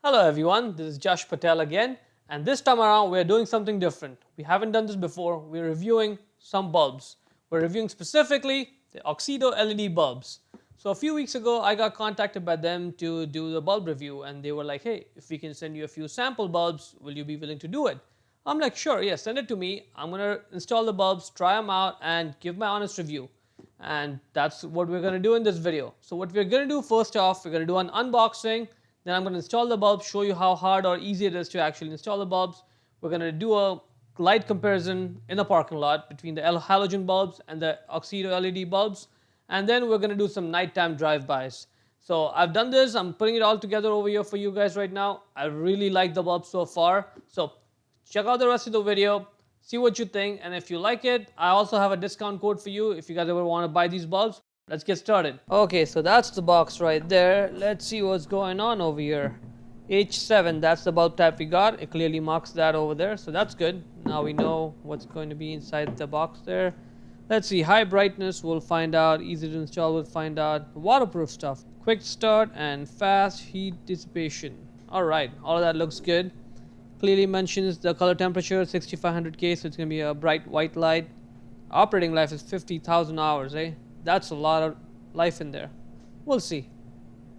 Hello everyone, this is Josh Patel again, and this time around we're doing something different. We haven't done this before. We're reviewing some bulbs. We're reviewing specifically the Auxito LED bulbs. So a few weeks ago I got contacted by them to do the bulb review, and they were like, hey, if we can send you a few sample bulbs, will you be willing to do it? I'm like, sure, yeah, send it to me. I'm gonna install the bulbs, try them out, and give my honest review. And that's what we're gonna do in this video. So what we're gonna do first off, we're gonna do an unboxing. Then I'm going to install the bulbs, show you how hard or easy it is to actually install the bulbs. We're going to do a light comparison in the parking lot between the halogen bulbs and the Auxito LED bulbs. And then we're going to do some nighttime drive-bys. So I've done this. I'm putting it all together over here for you guys right now. I really like the bulbs so far. So check out the rest of the video. See what you think. And if you like it, I also have a discount code for you if you guys ever want to buy these bulbs. Let's get started. Okay, so that's the box right there. Let's see what's going on over here. H7, that's the bulb type we got. It clearly marks that over there, so that's good. Now we know what's going to be inside the box there. Let's see, high brightness, we'll find out. Easy to install, we'll find out. Waterproof stuff. Quick start and fast heat dissipation. Alright, all of that looks good. Clearly mentions the color temperature, 6500K, so it's going to be a bright white light. Operating life is 50,000 hours, eh? That's a lot of life in there. We'll see.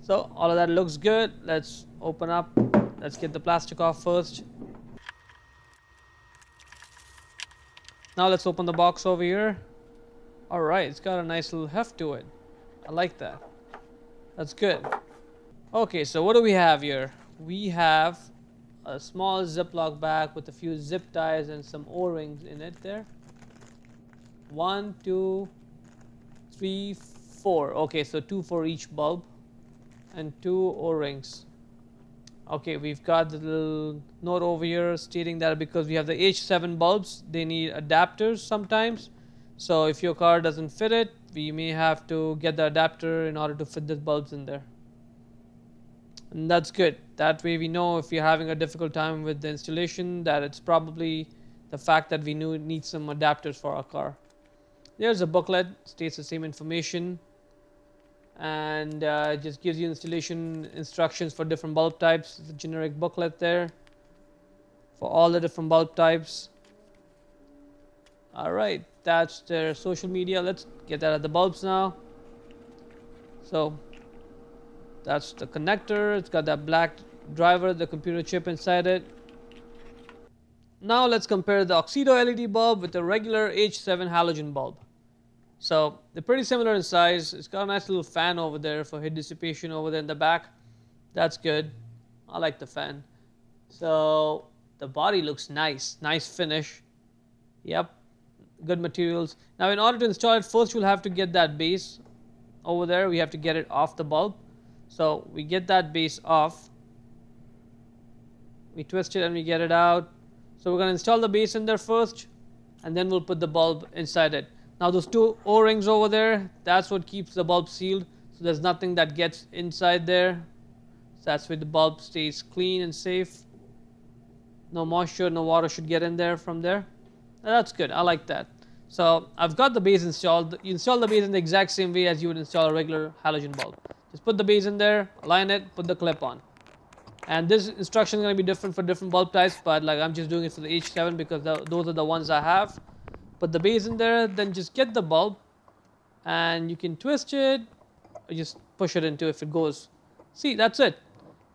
So all of that looks good. Let's open up. Let's get the plastic off first. Now let's open the box over here. Alright, it's got a nice little heft to it. I like that. That's good. Okay, so what do we have here? We have a small Ziploc bag with a few zip ties and some O-rings in it there. 1, 2, 3, 4. Okay, so 2 for each bulb and 2 O-rings. Okay, we've got the little note over here stating that because we have the H7 bulbs, they need adapters sometimes. So if your car doesn't fit it, we may have to get the adapter in order to fit the bulbs in there. And that's good. That way we know if we're having a difficult time with the installation, that it's probably the fact that we need some adapters for our car. There's a booklet, states the same information, and just gives you installation instructions for different bulb types. It's a generic booklet there for all the different bulb types. Alright, that's their social media. Let's get that at the bulbs now. So that's the connector. It's got that black driver, the computer chip inside it. Now let's compare the Auxito LED bulb with the regular H7 halogen bulb. So they're pretty similar in size. It's got a nice little fan over there for heat dissipation over there in the back. That's good. I like the fan. So the body looks nice. Nice finish. Yep. Good materials. Now in order to install it, first we'll have to get that base over there. We have to get it off the bulb. So we get that base off. We twist it and we get it out. So we're going to install the base in there first, and then we'll put the bulb inside it. Now those 2 O-rings over there, that's what keeps the bulb sealed. So there's nothing that gets inside there. So that's where the bulb stays clean and safe. No moisture, no water should get in there from there. That's good. I like that. So I've got the base installed. You install the base in the exact same way as you would install a regular halogen bulb. Just put the base in there, align it, put the clip on. And this instruction is going to be different for different bulb types, but like I'm just doing it for the H7 because those are the ones I have. Put the base in there, then just get the bulb, and you can twist it, or just push it into if it goes. See, that's it.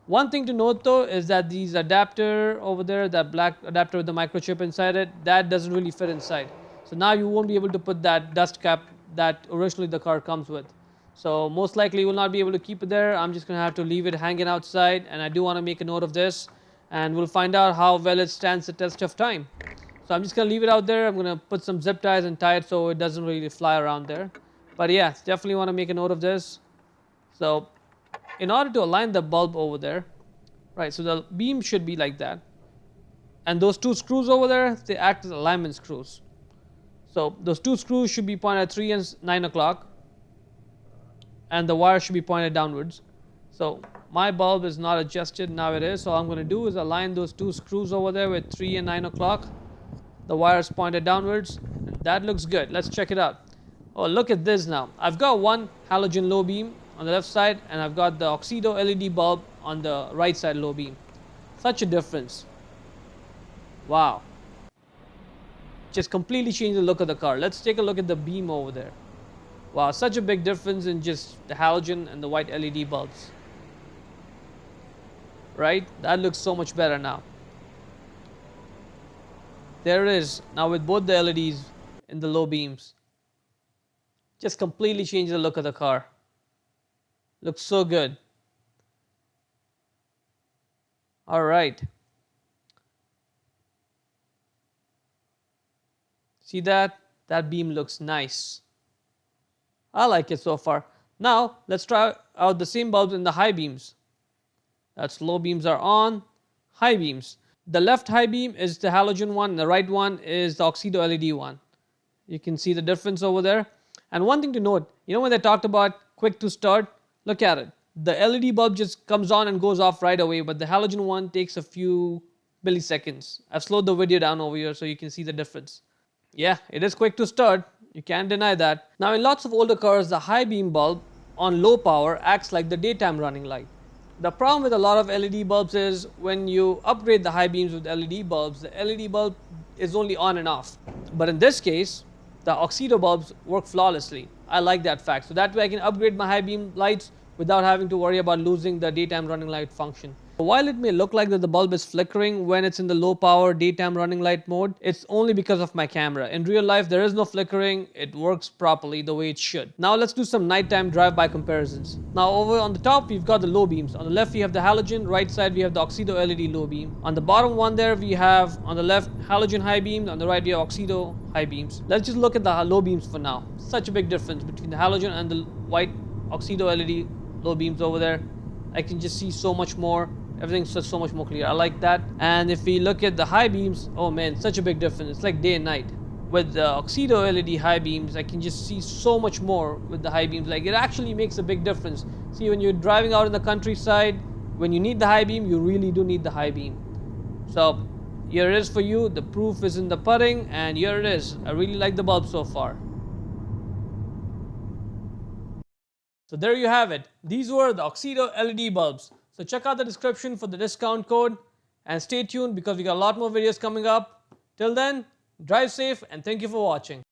One thing to note though is that these adapter over there, that black adapter with the microchip inside it, that doesn't really fit inside. So now you won't be able to put that dust cap that originally the car comes with. So most likely you will not be able to keep it there. I'm just going to have to leave it hanging outside, and I do want to make a note of this, and we'll find out how well it stands the test of time. So I'm just going to leave it out there. I'm going to put some zip ties and tie it so it doesn't really fly around there. But yeah, definitely want to make a note of this. So in order to align the bulb over there, right, so the beam should be like that. And those 2 screws over there, they act as alignment screws. So those 2 screws should be pointed at 3 and 9 o'clock. And the wire should be pointed downwards. So my bulb is not adjusted, now it is. So all I'm going to do is align those 2 screws over there with 3 and 9 o'clock. The wire is pointed downwards, and that looks good. Let's check it out. Oh, look at this now. I've got one halogen low beam on the left side, and I've got the Auxito LED bulb on the right side low beam. Such a difference. Wow. Just completely changed the look of the car. Let's take a look at the beam over there. Wow, such a big difference in just the halogen and the white LED bulbs. Right? That looks so much better now. There it is. Now with both the LEDs in the low beams. Just completely changed the look of the car. Looks so good. All right. See that? That beam looks nice. I like it so far. Now, let's try out the same bulbs in the high beams. That's low beams are on, high beams. The left high beam is the halogen one, and the right one is the Auxito LED one. You can see the difference over there. And one thing to note, when they talked about quick to start, look at it. The LED bulb just comes on and goes off right away, but the halogen one takes a few milliseconds. I've slowed the video down over here so you can see the difference. Yeah, it is quick to start. You can't deny that. Now in lots of older cars, the high beam bulb on low power acts like the daytime running light. The problem with a lot of LED bulbs is when you upgrade the high beams with LED bulbs, the LED bulb is only on and off. But in this case, the Auxito bulbs work flawlessly. I like that fact. So that way I can upgrade my high beam lights without having to worry about losing the daytime running light function. While it may look like that the bulb is flickering when it's in the low power daytime running light mode, it's only because of my camera. In real life, there is no flickering. It works properly the way it should. Now let's do some nighttime drive-by comparisons. Now over on the top, we've got the low beams. On the left, we have the halogen. Right side, we have the Auxito LED low beam. On the bottom one there, we have on the left halogen high beams. On the right, we have Auxito high beams. Let's just look at the low beams for now. Such a big difference between the halogen and the white Auxito LED low beams over there. I can just see so much more. Everything's just so much more clear. I like that. And if we look at the high beams, oh man, such a big difference. It's like day and night. With the Auxito LED high beams, I can just see so much more with the high beams. Like it actually makes a big difference. See, when you're driving out in the countryside, when you need the high beam, you really do need the high beam. So here it is for you. The proof is in the pudding, and here it is. I really like the bulb so far. So there you have it. These were the Auxito LED bulbs. So check out the description for the discount code and stay tuned because we got a lot more videos coming up. Till then, drive safe and thank you for watching.